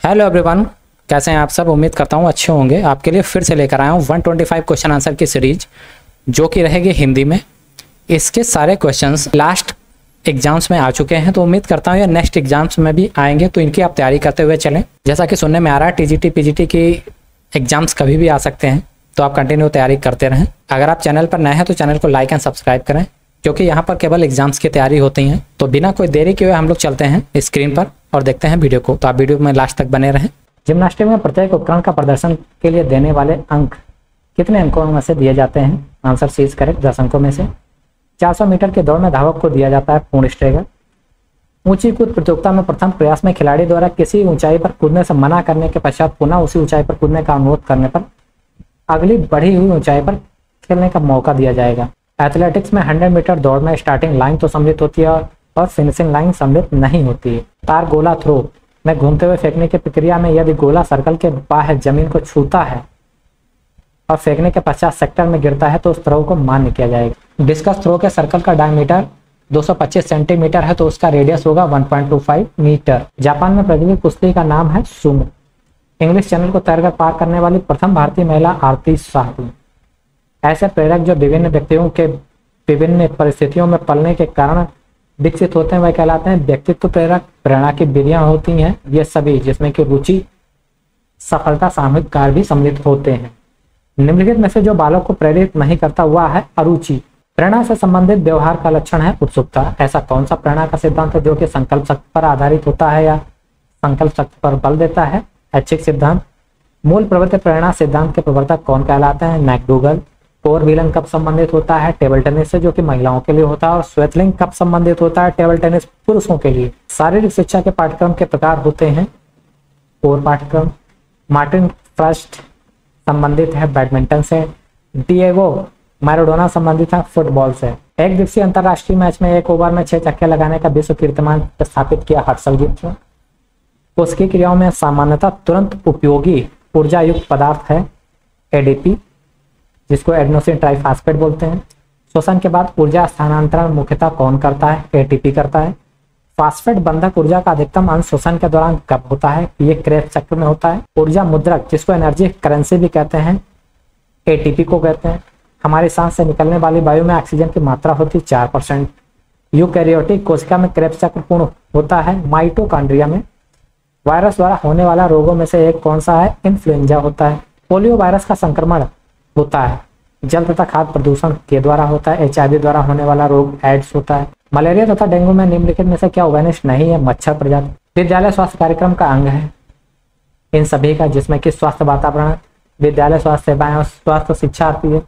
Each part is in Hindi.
हेलो एवरीवन, कैसे हैं आप सब। उम्मीद करता हूँ अच्छे होंगे। आपके लिए फिर से लेकर आया हूँ 125 क्वेश्चन आंसर की सीरीज, जो कि रहेगी हिंदी में। इसके सारे क्वेश्चंस लास्ट एग्जाम्स में आ चुके हैं, तो उम्मीद करता हूँ ये नेक्स्ट एग्जाम्स में भी आएंगे, तो इनकी आप तैयारी करते हुए चलें। जैसा कि सुनने में आ रहा है टीजीटी पीजीटी की एग्जाम्स कभी भी आ सकते हैं, तो आप कंटिन्यू तैयारी करते रहें। अगर आप चैनल पर नए हैं तो चैनल को लाइक एंड सब्सक्राइब करें, क्योंकि यहाँ पर केवल एग्जाम्स की तैयारी होती हैं। तो बिना कोई देरी किए हुए हम लोग चलते हैं स्क्रीन पर और देखते हैं वीडियो को। तो आप वीडियो में लास्ट तक बने रहें। जिम्नास्टिक में प्रत्येक उपकरण का प्रदर्शन के लिए देने वाले अंक कितने अंकों में से दिए जाते हैं? आंसर सी इज करेक्ट, 10 अंकों में से। 400 मीटर की दौड़ में धावक को दिया जाता है पूर्ण स्ट्रेगर। ऊंची कूद प्रतियोगिता में प्रथम प्रयास में खिलाड़ी द्वारा किसी ऊंचाई पर कूदने से मना करने के पश्चात पुनः उसी ऊंचाई पर कूदने का अनुरोध करने पर अगली बढ़ी हुई ऊंचाई पर खेलने का मौका दिया जाएगा। एथलेटिक्स में 100 मीटर दौड़ में स्टार्टिंग लाइन तो सम्मिलित होती है और फिनिशिंग लाइन सम्मिलित नहीं होती है। तार गोला थ्रो में घूमते हुए फेंकने की प्रक्रिया में यदि गोला सर्कल के बाहर जमीन को छूता है और फेंकने के पश्चात सेक्टर में गिरता है तो उस थ्रो को मान्य किया जाएगा। डिस्कस थ्रो के सर्कल का डायमीटर 225 सेंटीमीटर है, तो उसका रेडियस होगा 1.25 मीटर। जापान में प्रचलित कुश्ती का नाम है सुमो। इंग्लिश चैनल को तैरकर पार करने वाली प्रथम भारतीय महिला आरती शाह थी। ऐसे प्रेरक जो विभिन्न व्यक्तियों के विभिन्न परिस्थितियों में पलने के कारण विकसित होते हैं वह कहलाते हैं व्यक्तित्व प्रेरक। प्रेरणा की विधियां होती हैं ये सभी, जिसमें कि रुचि, सफलता, सामूहिक कार्य भी सम्मिलित होते हैं। निम्नलिखित में से जो बालक को प्रेरित नहीं करता हुआ है अरुचि। प्रेरणा से संबंधित व्यवहार का लक्षण है उत्सुकता। ऐसा कौन सा प्रेरणा का सिद्धांत है जो कि संकल्प शक्ति पर आधारित होता है या संकल्प शक्ति पर बल देता है? ऐच्छिक सिद्धांत। मूल प्रवृत्ति प्रेरणा सिद्धांत के प्रवर्तक कौन कहलाते हैं? मैकडूगल। फोर व्हीलन कब संबंधित होता है? टेबल टेनिस से, जो कि महिलाओं के लिए होता है। और स्वेटलिंग कब संबंधित होता है? टेबल टेनिस पुरुषों के लिए। शारीरिक शिक्षा के पाठ्यक्रम के प्रकार होते हैं 4 पाठ्यक्रम। मार्टिन फ्रस्ट संबंधित है बैडमिंटन से। डिएगो मैराडोना संबंधित है फुटबॉल से। एक दिवसीय अंतरराष्ट्रीय मैच में 1 ओवर में 6 छक्के लगाने का विश्व कीर्तिमान स्थापित किया हर्षलजीत ने। उसकी क्रियाओं में सामान्यतः तुरंत उपयोगी ऊर्जा युक्त पदार्थ है एडीपी, जिसको एडेनोसिन ट्राइफॉस्फेट बोलते हैं। श्वसन के बाद ऊर्जा स्थानांतरण मुख्यतः कौन करता है? एटीपी करता है। फास्फेट बंधक ऊर्जा का अधिकतम अंश श्वसन के दौरान कब होता है? ये क्रेब्स चक्र में होता है। ऊर्जा मुद्रक, जिसको एनर्जी करेंसी भी कहते हैं, एटीपी को कहते हैं। हमारी सांस से निकलने वाली वायु में ऑक्सीजन की मात्रा होती है 4%। यूकैरियोटिक कोशिका में क्रेब्स चक्र पूर्ण होता है माइटोकॉन्ड्रिया में। वायरस द्वारा होने वाला रोगों में से एक कौन सा है? इन्फ्लुएंजा होता है। पोलियो वायरस का संक्रमण होता है जल तथा खाद्य प्रदूषण के द्वारा होता है। एचआईवी द्वारा होने वाला रोग एड्स होता है। मलेरिया तथा डेंगू में निम्नलिखित में से क्या उभयनिष्ठ नहीं है? मच्छर प्रजाति। विद्यालय स्वास्थ्य कार्यक्रम का अंग है इन सभी का, जिसमें कि स्वास्थ्य वातावरण, विद्यालय स्वास्थ्य सेवाएं और स्वास्थ्य शिक्षा आती है।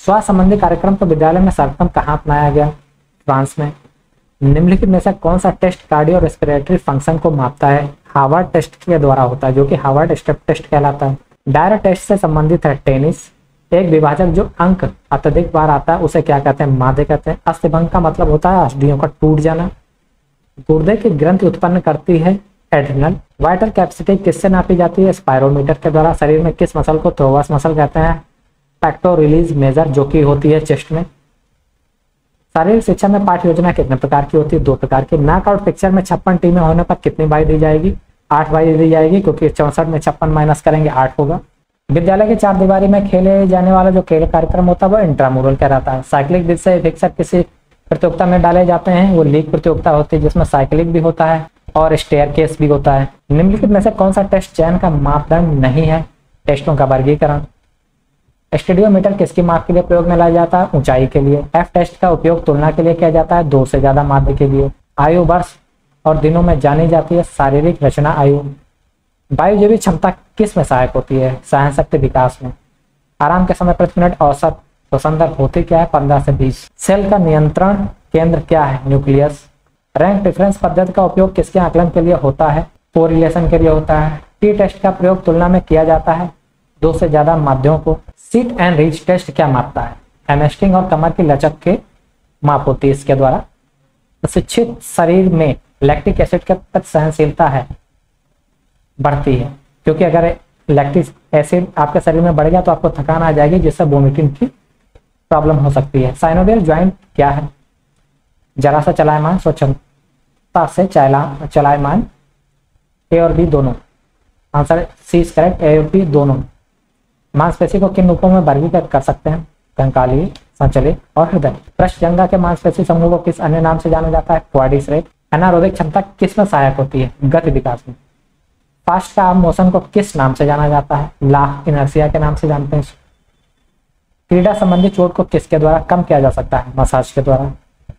स्वास्थ्य संबंधी कार्यक्रम तो विद्यालय में सर्वप्रथम कहाँ अपनाया गया? फ्रांस में। निम्नलिखित में से कौन सा टेस्ट कार्डियो रेस्पिरेटरी फंक्शन को मापता है? हार्वर्ड टेस्ट के द्वारा होता है, जो कि हार्वर्ड स्टेप टेस्ट कहलाता है। डायर टेस्ट से संबंधित है टेनिस। एक विभाजक जो अंक अत्यधिक बार आता है उसे क्या कहते हैं? मादे कहते हैं। अस्थिभंग का मतलब होता है अष्टधियों का टूट जाना। गुर्दे की ग्रंथि उत्पन्न करती है एड्रिनल। वाइटल कैपेसिटी किससे नापी जाती है? स्पायरोमीटर के द्वारा। शरीर में किस मसल को थ्रोवस मसल कहते हैं? पैक्टो रिलीज मेजर, जो कि होती है चेस्ट में। शारीरिक शिक्षा में पाठ्य योजना कितने प्रकार की होती है? 2 प्रकार की। नॉकआउट पिक्चर में 56 टीमें होने पर कितनी बाई दी जाएगी? 8 बाई दी जाएगी, क्योंकि 64 में 56 माइनस करेंगे 8 होगा। विद्यालय की 4 दीवारी में खेले जाने वाला जो खेल कार्यक्रम होता है वो इंट्रामुरल कहलाता है। साइक्लिक विधि से फिक्सर किसी प्रतियोगिता में डाले जाते हैं, वो लीग प्रतियोगिता होती है, जिसमें साइक्लिंग भी होता है और स्टेयरकेस भी होता है। निम्नलिखित में से कौन सा टेस्ट चयन का मापदंड नहीं है? टेस्टों का वर्गीकरण। स्टेडियोमीटर किसकी माप के लिए प्रयोग में लाया जाता है? ऊंचाई के लिए। एफ टेस्ट का उपयोग तुलना के लिए किया जाता है 2 से ज्यादा माध्य के लिए। आयु वर्ष और दिनों में जानी जाती है। शारीरिक रचना आयु। वायुजैविक क्षमता किस में सहायक होती है? सहन शक्ति विकास में। आराम के समय प्रति मिनट औसत श्वसन दर होती क्या है? 15 से 20। सेल का नियंत्रण केंद्र क्या है? न्यूक्लियस। रैंक डिफरेंस पद्धति का उपयोग किसके आकलन के लिए होता है? कोरिलेशन के लिए होता है। टी टेस्ट का प्रयोग तुलना में किया जाता है 2 से ज्यादा माध्यमों को। सीट एंड रीच टेस्ट क्या मापता है? हैमस्ट्रिंग और कमर की लचक के माप होती है इसके द्वारा। प्रशिक्षित शरीर में लैक्टिक एसिड के प्रति सहनशीलता है बढ़ती है, क्योंकि अगर लैक्टिक एसिड आपके शरीर में बढ़ गया तो आपको थकान आ जाएगी, जिससे वोमिटिंग की प्रॉब्लम हो सकती है। साइनोवियल ज्वाइंट क्या है? जरा सा चलायमान, स्वच्छता से चलायमान, ए और बी दोनों। आंसर सी इज करेक्ट, ए और बी दोनों। मांसपेशी को किन रूपों में वर्गीकृत कर सकते हैं? कंकाली, संचलित और हृदय। पृष्ठजंघा के मांसपेशी समूह को किस अन्य नाम से जाना जाता है? क्वाड्रिसेप्स। एनारोबिक क्षमता किस में सहायक होती है? गति विकास में। फास्ट का मोशन को किस नाम से जाना जाता है? लॉ ऑफ इनर्शिया के नाम से जानते हैं। क्रीड़ा संबंधी चोट को किसके द्वारा कम किया जा सकता है? मसाज के द्वारा।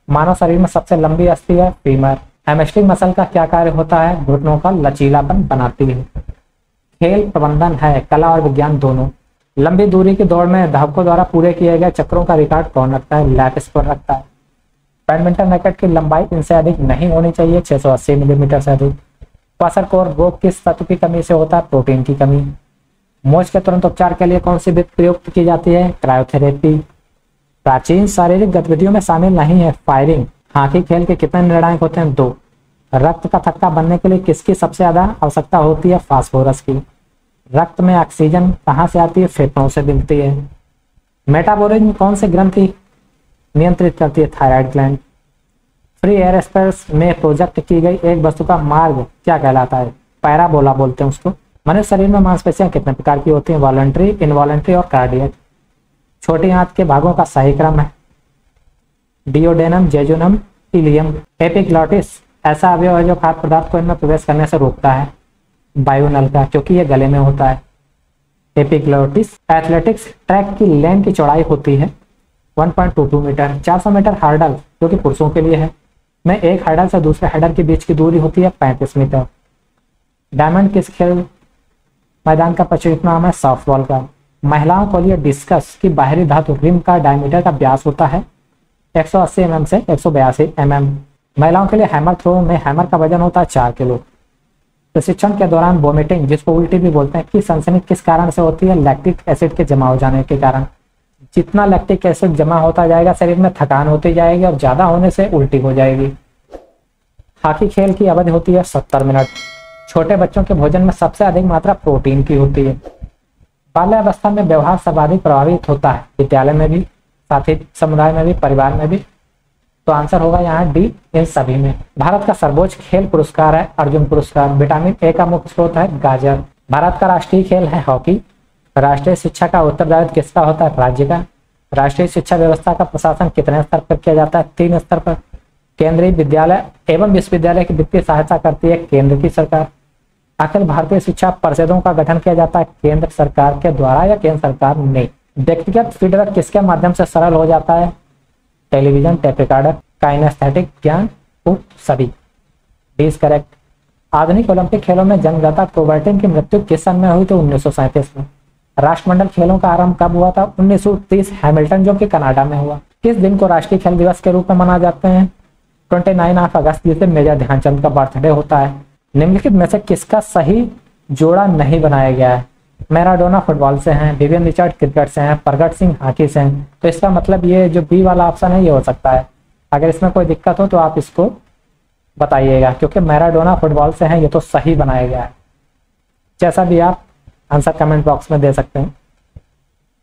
मानव शरीर में सबसे लंबी अस्थि है फीमर। हैमस्ट्रिंग मसल का क्या कार्य होता है? घुटनों का लचीलापन बनाती है। खेल प्रबंधन है कला और विज्ञान दोनों। लंबी दूरी की दौड़ में धावकों द्वारा पूरे किए गए चक्रों का रिकॉर्ड कौन रखता है? लैप स्कोर रखता है। बैडमिंटन रैकेट की लंबाई इनसे अधिक नहीं होनी चाहिए, 680 मिलीमीटर से अधिक। क्वाशरकोर रोग किस तत्व की कमी से होता है? प्रोटीन की कमी। मोच के तुरंत उपचार के लिए कौन सी विधि प्रयुक्त की जाती है? क्रायोथेरेपी। प्राचीन शारीरिक गतिविधियों में शामिल नहीं है फायरिंग। हॉकी खेल के कितने निर्णायक होते हैं? 2। रक्त का थक्का बनने के लिए किसकी सबसे ज्यादा आवश्यकता होती है? फास्फोरस की। रक्त में ऑक्सीजन कहाँ से आती है? फेफड़ों से मिलती है। मेटाबॉलिज्म कौन सी ग्रंथि नियंत्रित करती है? Thyroid gland. Free air space में प्रोजेक्ट की गई एक वस्तु का मार्ग क्या कहलाता है? पैराबोला बोलते हैं उसको। मनुष्य शरीर में मांसपेशियां कितने प्रकार की होती हैं? वॉलंटरी, इनवॉलंटरी और कार्डियक। छोटी आंत के भागों का सही क्रम है डियोडेनम, जेजुनम, इलियम। एपिग्लॉटिस ऐसा अवयव है जो खाद्य पदार्थ को इनमें प्रवेश करने से रोकता है। वायुनल का, क्योंकि ये गले में होता है। एपिग्लॉटिस। एथलेटिक्स ट्रैक की लेन की चौड़ाई होती है 1.22 मीटर। 400 मीटर हार्डल जो कि पुरुषों के लिए है में एक हार्डल से दूसरे हार्डल के बीच की दूरी होती है 35 मीटर। डायमंड किस खेल मैदान का प्रचलित नाम है? सॉफ्टबॉल का। महिलाओं के लिए डिस्कस की बाहरी धातु रिम का डायमीटर का व्यास होता है 180 mm से 182 mm। महिलाओं के लिए हैमर थ्रो में हैमर का वजन होता है 4 किलो। प्रशिक्षण के दौरान वोमिटिंग, जिसको उल्टी भी बोलते हैं, की सनसनी किस कारण से होती है? लैक्टिक एसिड के जमा हो जाने के कारण। जितना लैक्टिक एसिड जमा होता जाएगा शरीर में थकान होती जाएगी और ज्यादा होने से उल्टी हो जाएगी। हॉकी खेल की अवधि होती है 70 मिनट। छोटे बच्चों के भोजन में सबसे अधिक मात्रा प्रोटीन की होती है। बाल्यावस्था में व्यवहार सर्वाधिक प्रभावित होता है विद्यालय में भी, साथी समुदाय में भी, परिवार में भी। तो आंसर होगा यहाँ डी, इन सभी में। भारत का सर्वोच्च खेल पुरस्कार है अर्जुन पुरस्कार। विटामिन ए का मुख्य स्रोत है गाजर। भारत का राष्ट्रीय खेल है हॉकी। राष्ट्रीय शिक्षा का उत्तरदायित्व किसका होता है? राज्य का। राष्ट्रीय शिक्षा व्यवस्था का प्रशासन कितने स्तर पर किया जाता है? 3 स्तर पर। केंद्रीय विद्यालय एवं विश्वविद्यालय की वित्तीय सहायता करती है केंद्र की सरकार। अखिल भारतीय शिक्षा परिषदों का गठन किया जाता है केंद्र सरकार के द्वारा या केंद्र सरकार ने। व्यक्तिगत फीडबैक किसके माध्यम से सरल हो जाता है? टेलीविजन, टेप रिकॉर्डर, काइनेस्थेटिक ज्ञान, सभी। D is correct. आधुनिक ओलंपिक खेलों में जन्मदाता कोबर्टिन की मृत्यु किस सन में हुई? तो 1937 में। राष्ट्रमंडल खेलों का आरंभ कब हुआ था? 1930 हैमिल्टन, जो कि कनाडा में हुआ। किस दिन को राष्ट्रीय खेल दिवस के रूप में मनाए जाते हैं? 29 अगस्त, जिसे मेजर ध्यानचंद का बर्थडे होता है। निम्नलिखित में से किसका सही जोड़ा नहीं बनाया गया है? मैराडोना फुटबॉल से हैं, विवियन रिचर्ड क्रिकेट से हैं, प्रगट सिंह हॉकी से हैं। तो इसका मतलब ये जो बी वाला ऑप्शन है ये हो सकता है। अगर इसमें कोई दिक्कत हो तो आप इसको बताइएगा, क्योंकि मैराडोना फुटबॉल से हैं, ये तो सही बनाया गया है। जैसा भी आप आंसर कमेंट बॉक्स में दे सकते हैं।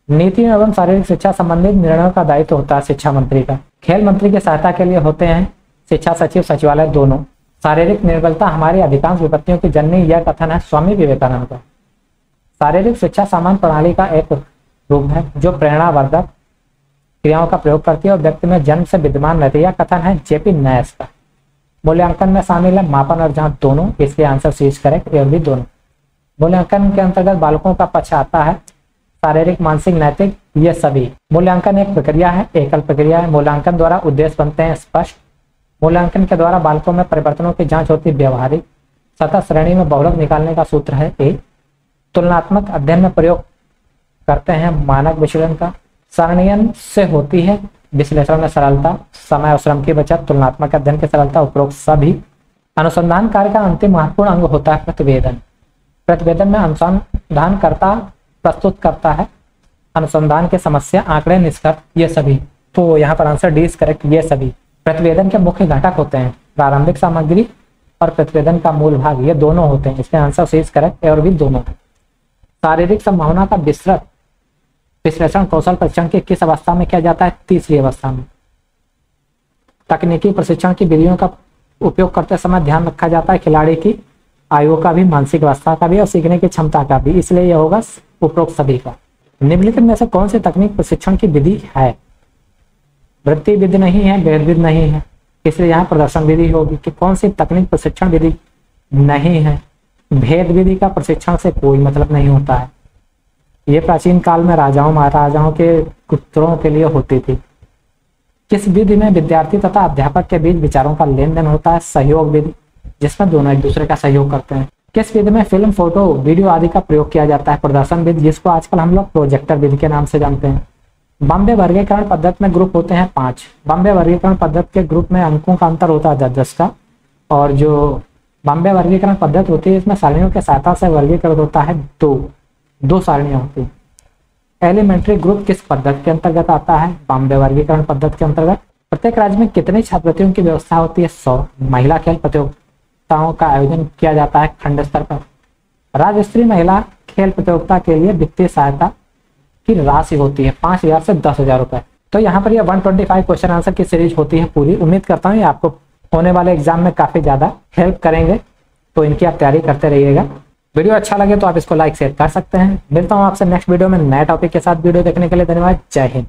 नीति एवं शारीरिक शिक्षा संबंधित निर्णयों का दायित्व होता है शिक्षा मंत्री का। खेल मंत्री की सहायता के लिए होते हैं शिक्षा सचिव, सचिवालय दोनों। शारीरिक निर्बलता हमारी अधिकांश विपत्तियों की जननी, यह कथन है स्वामी विवेकानंद का। शारीरिक शिक्षा सामान्य प्रणाली का एक रूप है जो प्रेरणावर्धक क्रियाओं का प्रयोग करती है और व्यक्ति में जन्म से विद्यमान रहती है, यह कथन है जेपी नैश का। मूल्यांकन में शामिल है मापन और जांच दोनों, इसलिए आंसर सी इज करेक्ट, ए और बी दोनों। मूल्यांकन के अंतर्गत बालकों का पक्ष आता है शारीरिक, मानसिक, नैतिक, ये सभी। मूल्यांकन एक प्रक्रिया है, एकल प्रक्रिया है। मूल्यांकन द्वारा उद्देश्य बनते हैं स्पष्ट। मूल्यांकन के द्वारा बालकों में परिवर्तनों की जांच होती है व्यवहारिक। सतह श्रेणी में बहुलक निकालने का सूत्र है ए। तुलनात्मक अध्ययन में प्रयोग करते हैं मानक विचलन का। सारणीयन से होती है विश्लेषण में सरलता, समय और श्रम की बचत, तुलनात्मक अध्ययन की सरलता, उपरोक्त सभी। अनुसंधान कार्य का अंतिम महत्वपूर्ण अंग होता है प्रतिवेदन। प्रतिवेदन में अनुसंधानकर्ता प्रस्तुत करता है अनुसंधान की समस्या, आंकड़े, निष्कर्ष, ये सभी। तो यहाँ पर आंसर डी इज करेक्ट, ये सभी। प्रतिवेदन के मुख्य घटक होते हैं प्रारंभिक सामग्री और प्रतिवेदन का मूल भाग, ये दोनों होते हैं, इसके आंसर सी इज करेक्ट, ए और बी दोनों। शारीरिक संभावना का विस्तृत विश्लेषण कौशल परीक्षण की किस अवस्था में किया जाता है? तीसरी अवस्था में। तकनीकी प्रशिक्षण की विधियों का उपयोग करते समय ध्यान रखा जाता है खिलाड़ी की आयु का भी, मानसिक अवस्था का भी और सीखने की क्षमता का भी, इसलिए यह होगा उपरोक्त सभी का। निम्नलिखित में से कौन सी तकनीक प्रशिक्षण की विधि है? वृत्ति विधि नहीं है, भेद विधि नहीं है, इसलिए यहाँ प्रदर्शन विधि होगी। कि कौन सी तकनीक प्रशिक्षण विधि नहीं है? भेद विधि का प्रशिक्षण से कोई मतलब नहीं होता है। ये प्राचीन काल में राजाओं महाराजाओं के पुत्रों के लिए होती थी। किस विधि में विद्यार्थी तथा अध्यापक के बीच विचारों का लेन देन होता है? सहयोग विधि, जिसमें दोनों एक दूसरे का सहयोग करते हैं। किस विधि में फिल्म, फोटो, वीडियो आदि का प्रयोग किया जाता है? प्रदर्शन विधि, जिसको आजकल हम लोग प्रोजेक्टर विधि के नाम से जानते हैं। बॉम्बे वर्गीकरण पद्धति में ग्रुप होते हैं 5। बॉम्बे वर्गीकरण पद्धति के ग्रुप में अंकों का अंतर होता है 10-10 का। और जो बॉम्बे वर्गीकरण पद्धति होती है इसमें सारणियों के सहायता से वर्गीकरण होता है 2 सारणियां होती हैं। एलिमेंट्री ग्रुप किस पद्धति के अंतर्गत आता है? बॉम्बे वर्गीकरण पद्धति के अंतर्गत। प्रत्येक राज्य में कितनी छात्रवृत्तियों की व्यवस्था होती है? 100। महिला खेल प्रतियोगिताओं का आयोजन किया जाता है खंड स्तर पर। राज्य स्तरीय महिला खेल प्रतियोगिता के लिए वित्तीय सहायता की राशि होती है 5,000 से 10,000 रुपए। तो यहाँ पर यह 125 क्वेश्चन आंसर की सीरीज होती है पूरी। उम्मीद करता हूँ ये आपको होने वाले एग्जाम में काफी ज्यादा हेल्प करेंगे, तो इनकी आप तैयारी करते रहिएगा। वीडियो अच्छा लगे तो आप इसको लाइक शेयर कर सकते हैं। मिलता हूँ आपसे नेक्स्ट वीडियो में नए टॉपिक के साथ। वीडियो देखने के लिए धन्यवाद। जय हिंद।